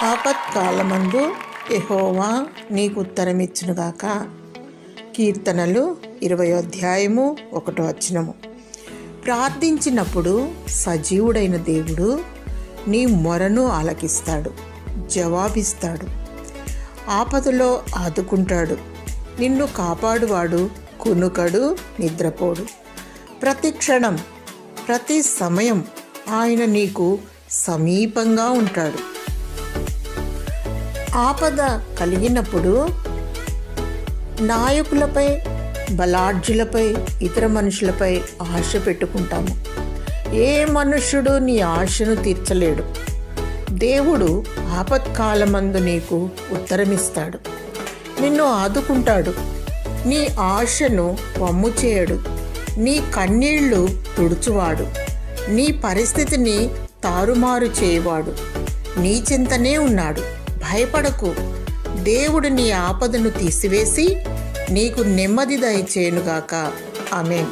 ఆపత్కాలమందు యెహోవా నీకు ఉత్తరమిచ్చునుగాక. కీర్తనలు 20 ప్రార్థించినప్పుడు సజీవుడైన దేవుడు నీ మొరను ఆలకిస్తాడు, జవాబిస్తాడు. ఆపదలో ఆదుకుంటాడు. నిన్ను కాపాడువాడు కునుకడు, నిద్రపోడు. ప్రతి క్షణం, ప్రతి సమయం ఆయన నీకు సమీపంగా ఉంటాడు. ఆపద కలిగినప్పుడు నాయకులపై, బలాఢ్యులపై, ఇతర మనుషులపై ఆశ పెట్టుకుంటాము. ఏ మనుష్యుడు నీ ఆశను తీర్చలేడు. దేవుడు ఆపత్కాలమందు నీకు ఉత్తరమిస్తాడు, నిన్ను ఆదుకుంటాడు. నీ ఆశను వమ్ము చేయడు. నీ కన్నీళ్లు తుడుచువాడు. నీ పరిస్థితిని తారుమారు చేయవాడు. నీ చింతనే ఉన్నాడు. భయపడకు. దేవుడు నీ ఆపదను తీసివేసి నీకు నెమ్మది దయచేయునుగాక. ఆమేన్.